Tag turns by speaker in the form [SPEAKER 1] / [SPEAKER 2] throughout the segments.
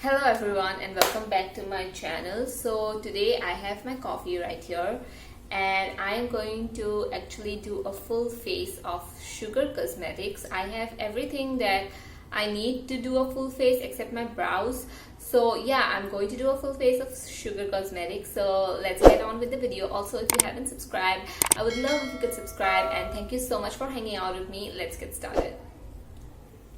[SPEAKER 1] Hello everyone and welcome back to my channel. So today I have my coffee right here and I am going to actually do a full face of Sugar Cosmetics. I have everything that I need to do a full face except my brows. So yeah, I'm going to do a full face of Sugar Cosmetics. So let's get on with the video. Also, if you haven't subscribed, I would love if you could subscribe, and thank you so much for hanging out with me. Let's get started.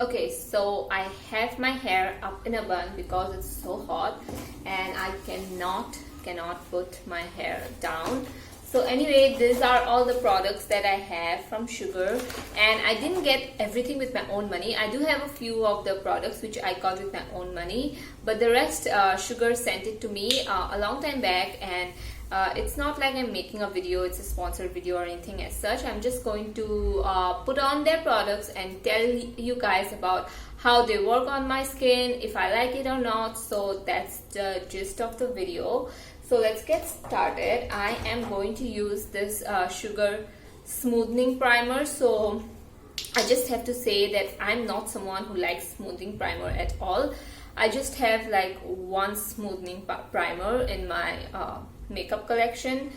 [SPEAKER 1] Okay, so I have my hair up in a bun because it's so hot and I cannot put my hair down. So anyway, these are all the products that I have from Sugar, and I didn't get everything with my own money. I do have a few of the products which I got with my own money, but the rest Sugar sent it to me a long time back, and it's not like I'm making a video, it's a sponsored video or anything as such. I'm just going to put on their products and tell you guys about how they work on my skin, if I like it or not. So that's the gist of the video. So let's get started. I am going to use this Sugar smoothing primer. So I just have to say that I'm not someone who likes smoothing primer at all. I just have like one smoothing primer in my makeup collection.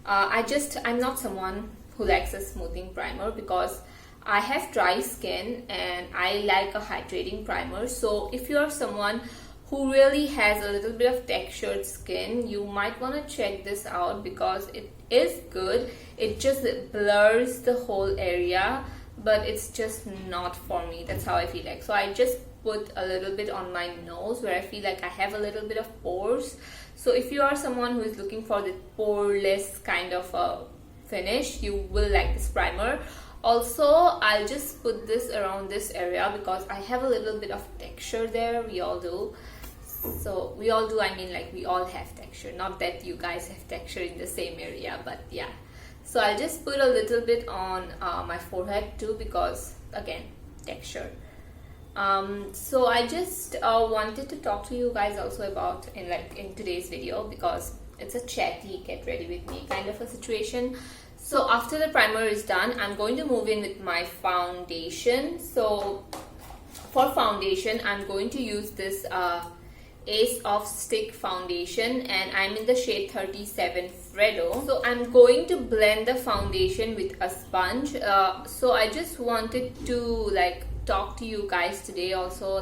[SPEAKER 1] I'm not someone who likes a smoothing primer because I have dry skin and I like a hydrating primer. So if you are someone who really has a little bit of textured skin, you might want to check this out because it is good. It just blurs the whole area, but it's just not for me. That's how I feel like. So I just put a little bit on my nose where I feel like I have a little bit of pores. So if you are someone who is looking for the poreless kind of a finish, you will like this primer. Also, I'll just put this around this area because I have a little bit of texture there. We all do. So we all do, I mean like we all have texture. Not that you guys have texture in the same area, but yeah. So I'll just put a little bit on my forehead too because again, texture. So I just wanted to talk to you guys also about in today's video because it's a chatty get ready with me kind of a situation. So after the primer is done, I'm going to move in with my foundation. So for foundation, I'm going to use this Ace of Stick foundation and I'm in the shade 37 Fredo. So I'm going to blend the foundation with a sponge. So I just wanted to talk to you guys today also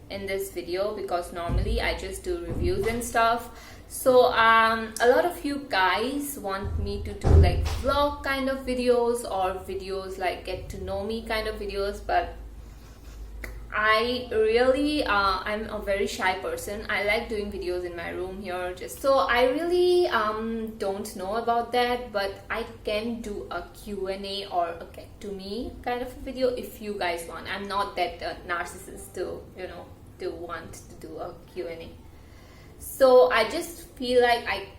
[SPEAKER 1] in this video because normally I just do reviews and stuff. So a lot of you guys want me to do vlog kind of videos or videos like get to know me kind of videos, but I really I'm a very shy person. I like doing videos in my room here so I really don't know about that, but I can do a Q&A or a get to me kind of a video if you guys want. I'm not that narcissist to want to do a Q&A. So I just feel like I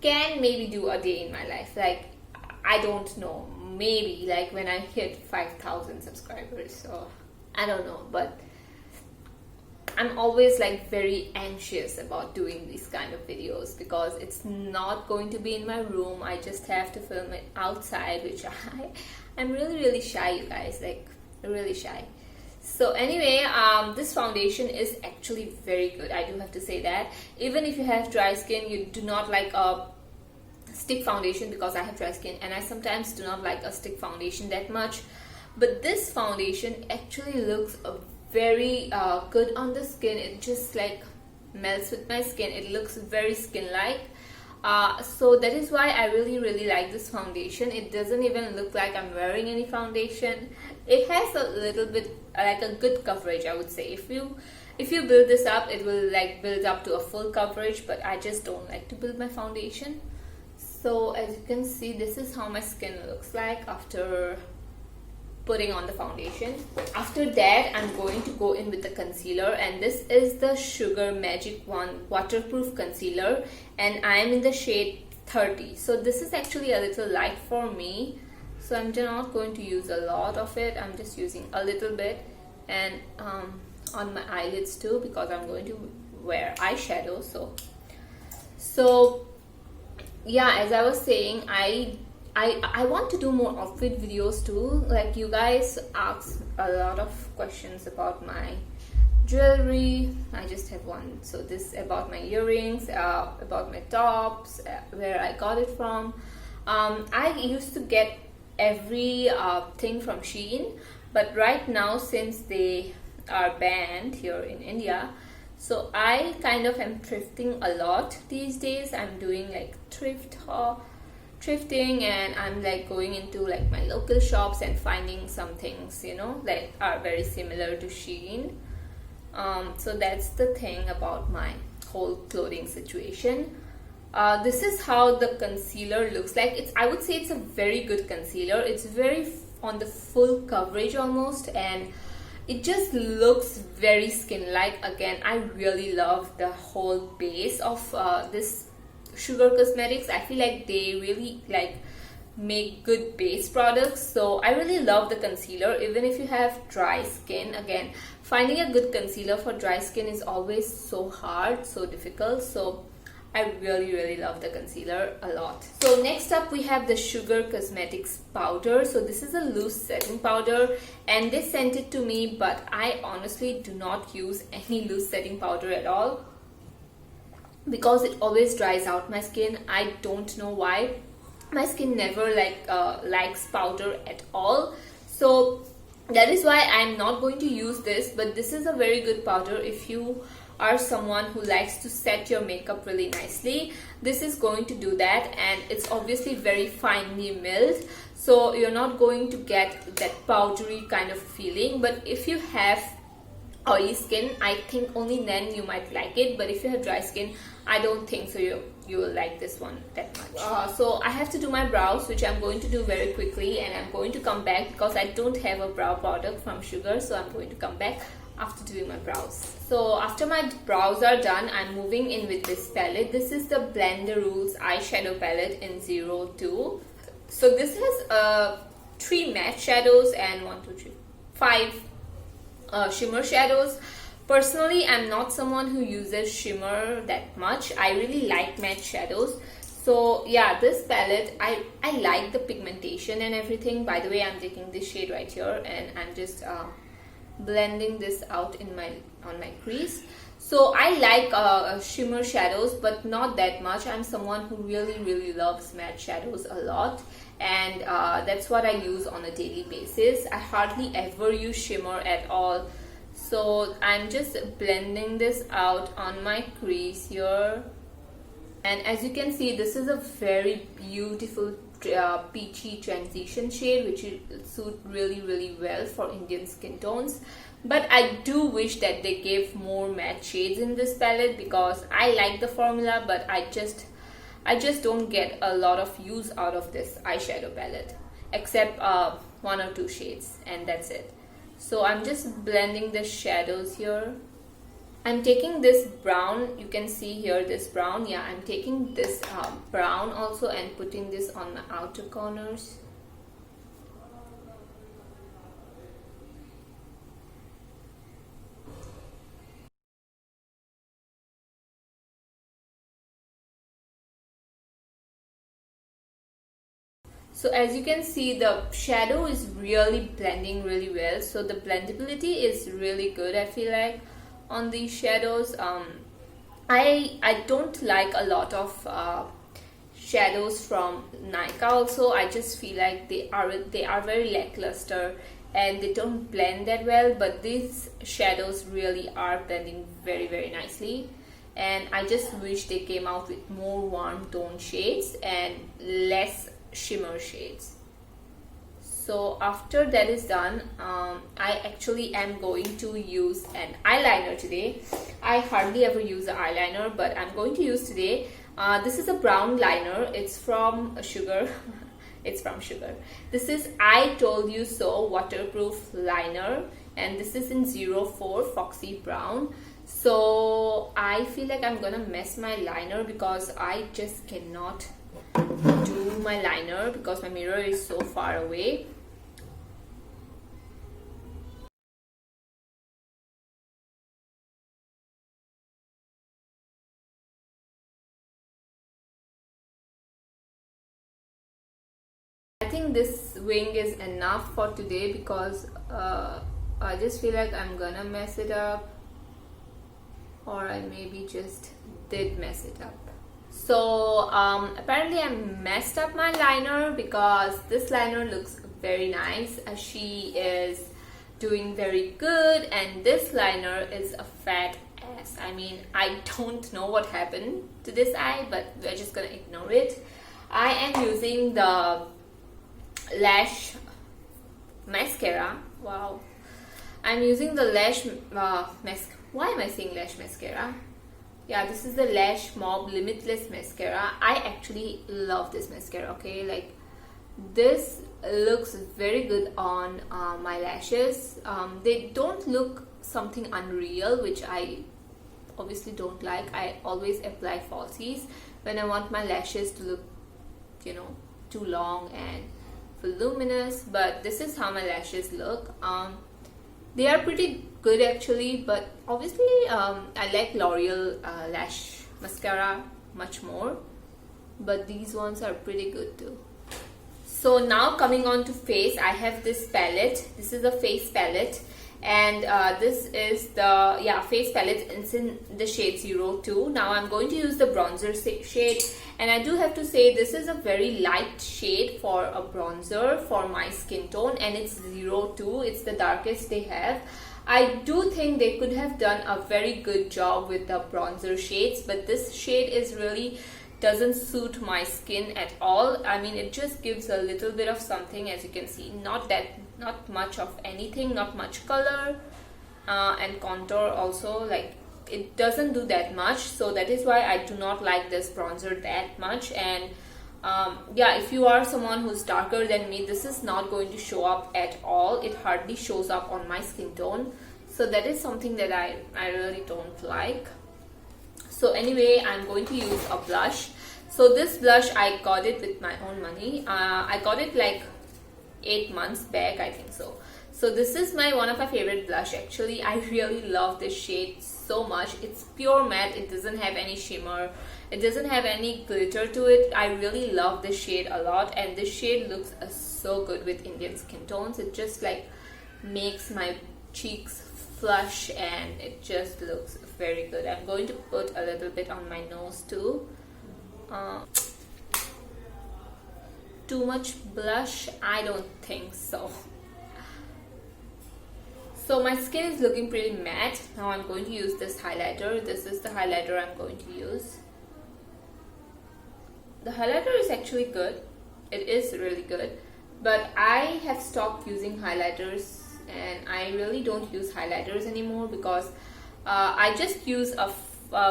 [SPEAKER 1] can maybe do a day in my life. I don't know, maybe when I hit 5,000 subscribers. So I don't know, but I'm always very anxious about doing these kind of videos because it's not going to be in my room. I just have to film it outside, which I'm really shy, you guys, really shy. So anyway, this foundation is actually very good. I do have to say that. Even if you have dry skin, you do not like a stick foundation, because I have dry skin and I sometimes do not like a stick foundation that much. But this foundation actually looks very good on the skin. It just melts with my skin. It looks very skin-like. So that is why I really like this foundation. It doesn't even look like I'm wearing any foundation. It has a little bit a good coverage, I would say. If you build this up, it will build up to a full coverage, but I just don't like to build my foundation. So as you can see, this is how my skin looks like after putting on the foundation. After that, I'm going to go in with the concealer, and this is the Sugar Magic Wand waterproof concealer and I am in the shade 30. So this is actually a little light for me, so I'm not going to use a lot of it. I'm just using a little bit, and on my eyelids too because I'm going to wear eyeshadow. So yeah, as I was saying, I want to do more outfit videos too. You guys ask a lot of questions about my jewelry. I just have one. So this about my earrings, about my tops, where I got it from. I used to get every thing from Shein, but right now, since they are banned here in India, so I kind of am thrifting a lot these days. I'm doing like thrifting, and I'm like going into like my local shops and finding some things, you know, that are very similar to Shein. So that's the thing about my whole clothing situation. This is how the concealer looks like. I would say it's a very good concealer. It's very on the full coverage almost, and it just looks very skin-like. Again, I really love the whole base of this Sugar Cosmetics. I feel like they really like make good base products, so I really love the concealer. Even if you have dry skin, again, finding a good concealer for dry skin is always so hard, so difficult. So I really love the concealer a lot. So next up we have the Sugar Cosmetics powder. So this is a loose setting powder, and they sent it to me, but I honestly do not use any loose setting powder at all because it always dries out my skin. I don't know why. My skin never likes powder at all. So that is why I'm not going to use this, but this is a very good powder if you are someone who likes to set your makeup really nicely. This is going to do that, and it's obviously very finely milled, so you're not going to get that powdery kind of feeling. But if you have oily skin, I think only then you might like it, but if you have dry skin, I don't think so you will like this one that much. So I have to do my brows, which I'm going to do very quickly, and I'm going to come back because I don't have a brow product from Sugar, so I'm going to come back after doing my brows. So after my brows are done, I'm moving in with this palette. This is the Blend the Rules eyeshadow palette in 02. So this has 3 matte shadows and 5 shimmer shadows. Personally, I'm not someone who uses shimmer that much. I really like matte shadows. So yeah, this palette, I like the pigmentation and everything. By the way, I'm taking this shade right here, and I'm just blending this out in on my crease. So I like shimmer shadows, but not that much. I'm someone who really loves matte shadows a lot, and that's what I use on a daily basis. I hardly ever use shimmer at all. So I'm just blending this out on my crease here, and as you can see, this is a very beautiful peachy transition shade, which will suit really well for Indian skin tones. But I do wish that they gave more matte shades in this palette, because I like the formula, but I just don't get a lot of use out of this eyeshadow palette, except 1 or 2 shades, and that's it. So I'm just blending the shadows here. I'm taking this brown, you can see here this brown. Yeah, I'm taking this brown also and putting this on my outer corners. So as you can see, the shadow is really blending really well. So the blendability is really good, I feel like, on these shadows. I don't like a lot of shadows from Nykaa also. I just feel like they are very lackluster and they don't blend that well, but these shadows really are blending very nicely. And I just wish they came out with more warm tone shades and less shimmer shades. So after that is done, I actually am going to use an eyeliner today. I hardly ever use an eyeliner, but I'm going to use today. This is a brown liner. It's from Sugar. It's from Sugar. This is I Told You So waterproof liner, and this is in 04 Foxy Brown. So I feel like I'm gonna mess my liner because I just cannot do my liner because my mirror is so far away. I think this wing is enough for today because I just feel like I'm gonna mess it up. or I maybe just did mess it up. So apparently I messed up my liner because this liner looks very nice. She is doing very good, and this liner is a fat ass. I mean, I don't know what happened to this eye, but we're just gonna ignore it. I am using the lash mascara. Wow. I'm using the lash why am I saying lash mascara? Yeah, this is the Lash Mob Limitless Mascara. I actually love this mascara, okay? Like, this looks very good on my lashes. They don't look something unreal, which I obviously don't like. I always apply falsies when I want my lashes to look, you know, too long and voluminous. But this is how my lashes look. They are pretty good actually, but obviously I like L'Oreal lash mascara much more, but these ones are pretty good too. So now coming on to face, I have this palette. This is a face palette, and this is the face palette. It's in the shade 02. Now I'm going to use the bronzer shade, and I do have to say this is a very light shade for a bronzer for my skin tone, and it's 02. It's the darkest they have. I do think they could have done a very good job with the bronzer shades, but this shade is really doesn't suit my skin at all. I mean, it just gives a little bit of something, as you can see, not much of anything, not much color, and contour also, like it doesn't do that much. So that is why I do not like this bronzer that much. And yeah, if you are someone who's darker than me, this is not going to show up at all. It hardly shows up on my skin tone, so that is something that I really don't like. So anyway, I'm going to use a blush. So this blush, I got it with my own money. I got it like 8 months back, I think so. So this is one of my favorite blush actually. I really love this shade so much. It's pure matte. It doesn't have any shimmer. It doesn't have any glitter to it. I really love this shade a lot, and this shade looks so good with Indian skin tones. It just like makes my cheeks flush, and it just looks very good. I'm going to put a little bit on my nose too. Too much blush? I don't think so. So my skin is looking pretty matte. Now I'm going to use this highlighter. This is the highlighter I'm going to use. The highlighter is actually good. It is really good. But I have stopped using highlighters, and I really don't use highlighters anymore because I just use a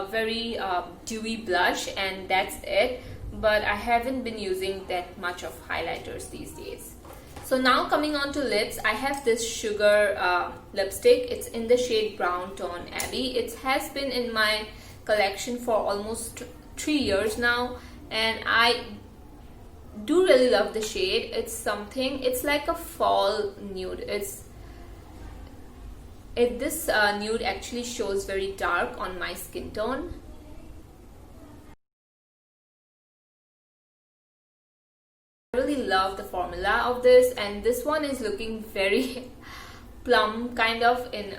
[SPEAKER 1] very dewy blush, and that's it. But I haven't been using that much of highlighters these days. So now coming on to lips, I have this Sugar lipstick. It's in the shade Brown Tone Abbey. It has been in my collection for almost 3 years now, and I do really love the shade. It's like a fall nude. This nude actually shows very dark on my skin tone. I really love the formula of this, and this one is looking very plum kind of in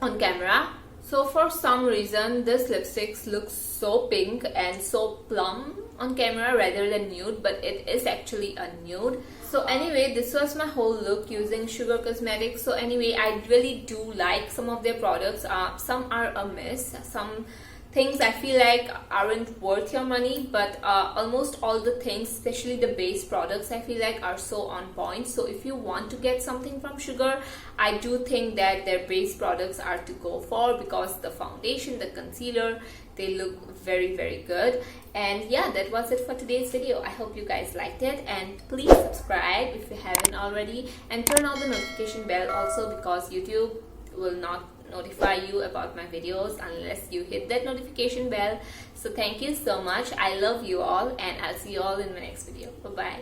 [SPEAKER 1] on camera. So for some reason this lipstick looks so pink and so plum on camera rather than nude, but it is actually a nude. So anyway, this was my whole look using Sugar Cosmetics. So anyway, I really do like some of their products. Some are a miss. Some things I feel like aren't worth your money, but almost all the things, especially the base products, I feel like are so on point. So if you want to get something from Sugar, I do think that their base products are to go for, because the foundation, the concealer, they look very, very good. And yeah, that was it for today's video. I hope you guys liked it, and please subscribe if you haven't already, and turn on the notification bell also, because YouTube will not notify you about my videos unless you hit that notification bell. So thank you so much. I love you all, and I'll see you all in my next video. Bye bye.